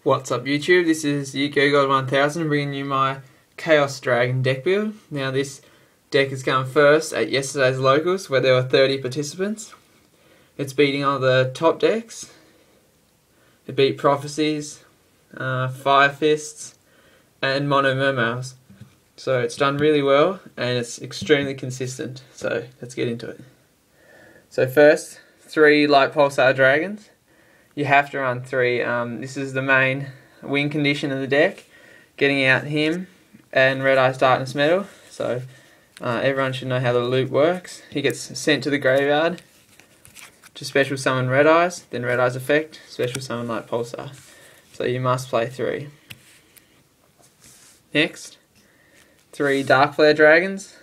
What's up YouTube, this is Yugioh 1000 bringing you my Chaos Dragon deck build. Now this deck has come first at yesterday's locals where there were 30 participants. It's beating all the top decks. It beat Prophecies, Fire Fists and Mono Mermails. So it's done really well and it's extremely consistent. So let's get into it. So first, 3 Lightpulsar Dragons. You have to run 3. This is the main win condition of the deck. Getting out him and Red Eyes Darkness Metal. So everyone should know how the loop works. He gets sent to the graveyard to special summon Red Eyes, then Red Eyes effect, special summon Lightpulsar. So you must play 3. Next, 3 Darkflare Dragons.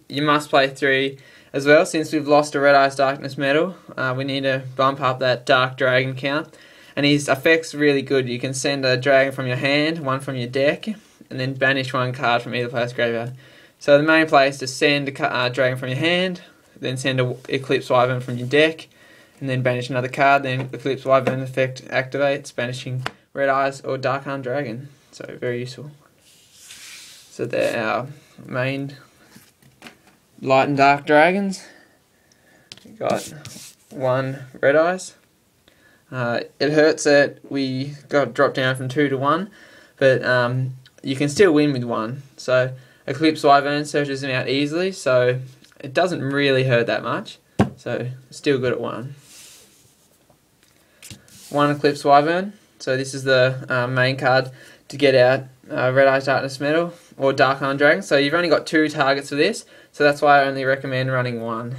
You must play 3 as well. Since we've lost a Red Eyes Darkness Metal, we need to bump up that Dark Dragon count. And his effect's really good. You can send a dragon from your hand, 1 from your deck, and then banish 1 card from either player's graveyard. So the main play is to send a dragon from your hand, then send a Eclipse Wyvern from your deck, and then banish another card. Then Eclipse Wyvern effect activates, banishing Red Eyes or Dark Dragon. So very useful. So they're our main Light and Dark Dragons. We got 1 Red Eyes. It hurts that we got dropped down from 2 to 1, but you can still win with 1. So Eclipse Wyvern searches him out easily, so it doesn't really hurt that much. So still good at 1. 1 Eclipse Wyvern. So this is the main card to get out Red Eyes Darkness Metal or Dark Dragon. So you've only got 2 targets for this, so that's why I only recommend running 1.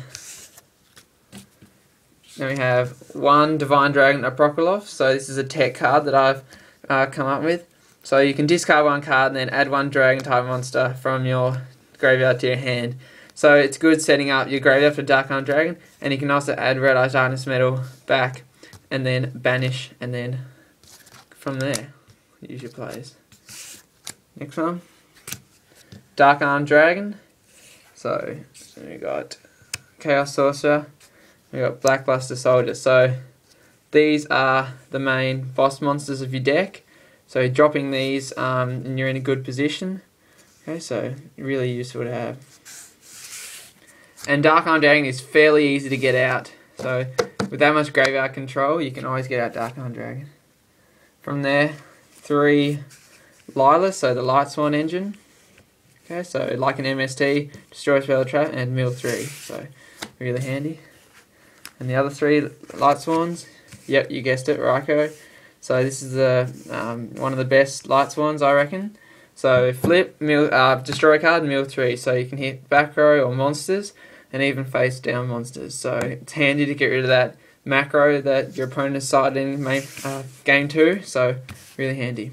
Then we have 1 Divine Dragon Aprocralyph. So this is a tech card that I've come up with. So you can discard 1 card and then add 1 dragon type monster from your graveyard to your hand. So it's good setting up your graveyard for Dark Dragon, and you can also add Red Eyes Darkness Metal back and then banish, and then from there use your plays. Next one, Dark Dragon. So we got Chaos Sorcerer, we got Blackluster Soldier. So these are the main boss monsters of your deck. So dropping these and you're in a good position. Okay, so really useful to have. And Dark Dragon is fairly easy to get out. So with that much graveyard control, you can always get out Dark Dragon. From there, 3 Lyla, so the Lightsworn engine. Okay, so like an MST, destroy spell trap and mill 3. So really handy. And the other 3 Lightsworns, yep, you guessed it, Ryko. So this is one of the best Lightsworns, I reckon. So flip, destroy card, mill 3. So you can hit back row or monsters, and even face down monsters. So it's handy to get rid of that macro that your opponent has sided in game 2. So really handy.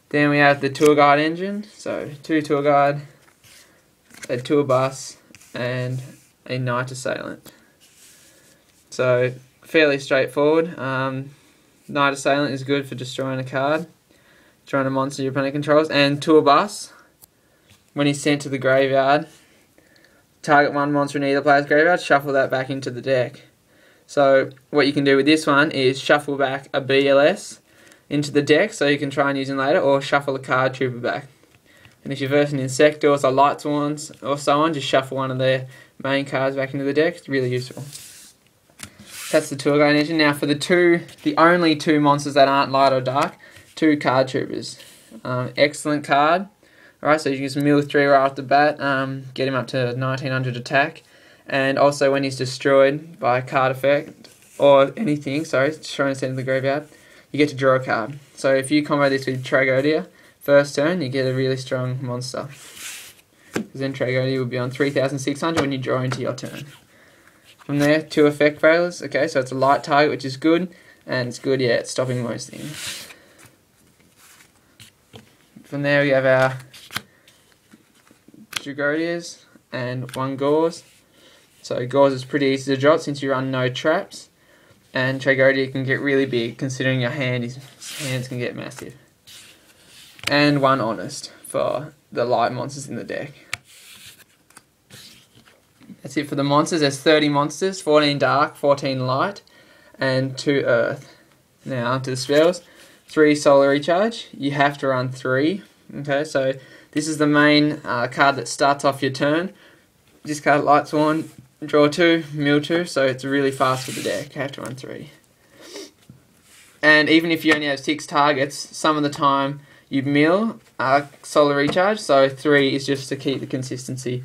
Then we have the Tour Guide engine. So 2 Tour Guide, a Tour Bus, and a Knight Assailant. So fairly straightforward. Knight Assailant is good for destroying a card, destroying a monster your opponent controls, and Tour Bus, when he's sent to the graveyard, target 1 monster in either player's graveyard, shuffle that back into the deck. So what you can do with this one is shuffle back a BLS into the deck so you can try and use them later, or shuffle a card trooper back. And if you're versing Insectors or Lightsworns or so on, just shuffle one of their main cards back into the deck. It's really useful. That's the Tour Guide engine. Now for the only 2 monsters that aren't light or dark, 2 card troopers. Excellent card. Alright, so you can just mill 3 right off the bat, get him up to 1900 attack, and also when he's destroyed by a card effect, or anything, destroyed and sent to the graveyard, you get to draw a card. So if you combo this with Tragoedia, first turn, you get a really strong monster. Because then Tragoedia will be on 3600 when you draw into your turn. From there, 2 effect failures. Okay, so it's a light target, which is good, and it's good, yeah, at stopping most things. From there, we have our Tragoedias and 1 Gorz. So Gorz is pretty easy to drop since you run no traps, and Tragoedia can get really big considering your his hands can get massive. And 1 Honest for the light monsters in the deck. That's it for the monsters. There's 30 monsters, 14 dark, 14 light, and 2 earth. Now onto the spells. 3 solar recharge. You have to run 3. Okay, so this is the main card that starts off your turn. Discard Lightsworn, draw 2, mill 2, so it's really fast for the deck. You have to run 3. And even if you only have 6 targets, some of the time you mill solar recharge, so 3 is just to keep the consistency.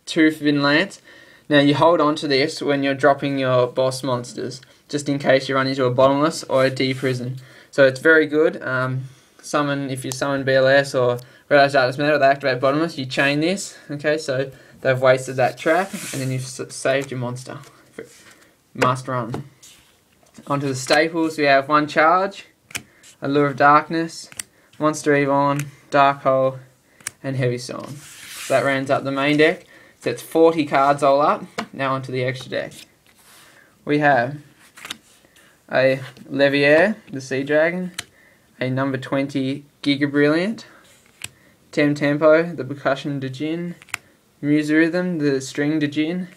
2 Forbidden Lance. Now you hold on to this when you're dropping your boss monsters, just in case you run into a bottomless or a D-prison. So it's very good. If you summon BLS or Red Eyes Darkness Metal, they activate bottomless, you chain this, okay, so they've wasted that trap, and then you've saved your monster. Must run. Onto the staples, we have 1 charge, Allure of Darkness, Monster Reborn, Dark Hole, and Heavy Storm. So that rounds up the main deck. So it's 40 cards all up. Now onto the extra deck. We have a Leviair, the Sea Dragon, a number 20 Giga Brilliant, Tempo, the Percussion Djinn, Rhythm, the String Djinn,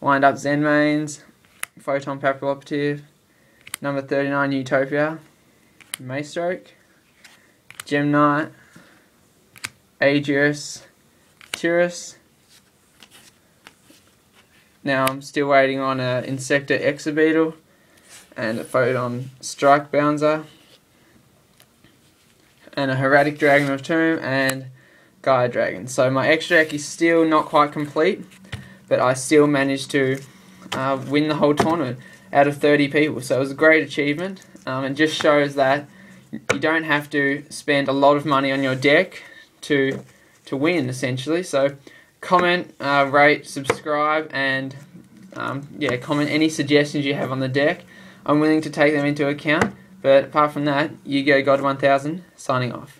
Wind Up Zen Mains, Photon Papilloperative, number 39 Utopia, Maystroke, Gem Knight, Aegis, Tyrus. Now I'm still waiting on an Insecta Exobeetle and a Photon Strike Bouncer and a Heraldic Dragon of Tomb and Gaia Dragon. So my extra deck is still not quite complete, but I still managed to win the whole tournament out of 30 people. So it was a great achievement, and just shows that you don't have to spend a lot of money on your deck to win, essentially. So comment, rate, subscribe, and comment any suggestions you have on the deck. I'm willing to take them into account. But apart from that, Yugioh God 1000 signing off.